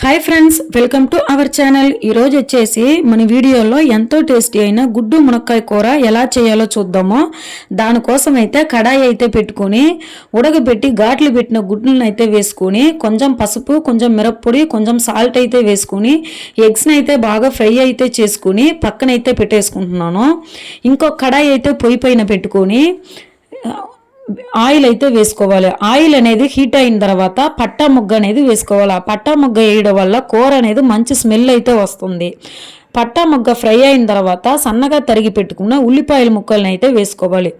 Hi friends, welcome to our channel. ఈరోజు వచ్చేసి మన వీడియోలో ఎంతో టేస్టీ అయిన గుడ్డు మునక్కాయ కూర ఎలా చేయాలో చూద్దాము. దానికోసం అయితే కడాయి అయితే పెట్టుకుని ఉడకబెట్టి ఘాట్లు పెట్టిన గుడ్లను అయితే వేసుకుని కొంచెం పసుపు, కొంచెం మిరప్పొడి, కొంచెం సాల్ట్ అయితే వేసుకుని ఎగ్స్ని అయితే బాగా ఫ్రై అయితే చేసుకుని పక్కనైతే పెట్టేసుకుంటున్నాను. ఇంకో కడాయి అయితే పొయ్యి పైన పెట్టుకొని ఆయిల్ అయితే వేసుకోవాలి. ఆయిల్ అనేది హీట్ అయిన తర్వాత పట్టా ముగ్గ అనేది వేసుకోవాలి. ఆ పట్టా ముగ్గ వేయడం వల్ల కూర అనేది మంచి స్మెల్ అయితే వస్తుంది. పట్టా మొగ్గ ఫ్రై అయిన తర్వాత సన్నగా తరిగి పెట్టుకున్న ఉల్లిపాయల ముక్కలను అయితే వేసుకోవాలి.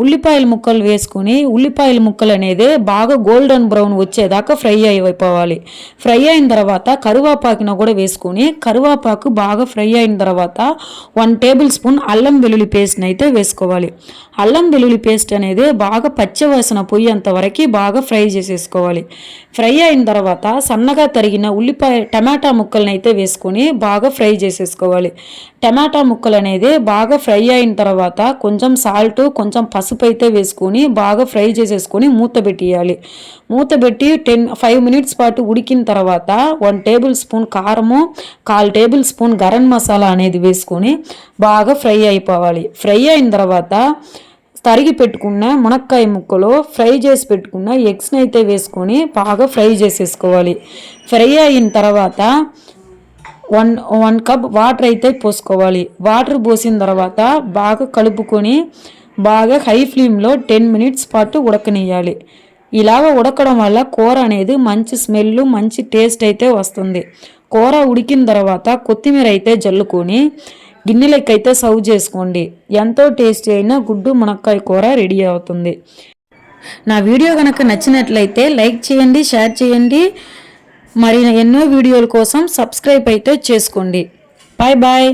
ఉల్లిపాయల ముక్కలు వేసుకుని ఉల్లిపాయల ముక్కలు అనేది బాగా గోల్డెన్ బ్రౌన్ వచ్చేదాకా ఫ్రై అయిపోవాలి. ఫ్రై అయిన తర్వాత కరివేపాకున కూడా వేసుకుని కరివేపాకు బాగా ఫ్రై అయిన తర్వాత 1 టేబుల్ స్పూన్ అల్లం వెల్లుల్లి పేస్ట్ని అయితే వేసుకోవాలి. అల్లం వెల్లుల్లి పేస్ట్ అనేది బాగా పచ్చివాసన పోయేంత వరకు బాగా ఫ్రై చేసేసుకోవాలి. ఫ్రై అయిన తర్వాత సన్నగా తరిగిన టమాటా ముక్కలను అయితే వేసుకొని బాగా ఫ్రై చేసేసుకోవాలి. టమాటా ముక్కలు అనేది బాగా ఫ్రై అయిన తర్వాత కొంచెం సాల్ట్, కొంచెం పసుపు అయితే వేసుకొని బాగా ఫ్రై చేసేసుకొని మూత పెట్టేయాలి. మూత పెట్టి 5 మినిట్స్ పాటు ఉడికిన తర్వాత 1 టేబుల్ స్పూన్ కారము, 1/4 టేబుల్ స్పూన్ గరం మసాలా అనేది వేసుకొని బాగా ఫ్రై అయిపోవాలి. ఫ్రై అయిన తర్వాత తరిగి పెట్టుకున్న మునక్కాయ ముక్కలు, ఫ్రై చేసి పెట్టుకున్న ఎగ్స్ని అయితే వేసుకొని బాగా ఫ్రై చేసేసుకోవాలి. ఫ్రై అయిన తర్వాత 1 కప్ వాటర్ అయితే పోసుకోవాలి. వాటర్ పోసిన తర్వాత బాగా కలుపుకొని బాగా హై ఫ్లేమ్లో 10 మినిట్స్ పాటు ఉడకనియాలి. ఇలాగ ఉడకడం వల్ల కూర అనేది మంచి స్మెల్, మంచి టేస్ట్ అయితే వస్తుంది. కూర ఉడికిన తర్వాత కొత్తిమీర అయితే జల్లుకొని గిన్నెలకైతే సర్వ్ చేసుకోండి. ఎంతో టేస్టీ అయిన గుడ్డు మునక్కాయ కూర రెడీ అవుతుంది. నా వీడియో కనుక నచ్చినట్లయితే లైక్ చేయండి, షేర్ చేయండి. మరి ఎన్నో వీడియోల కోసం సబ్స్క్రైబ్ అయితే చేసుకోండి. Bye bye.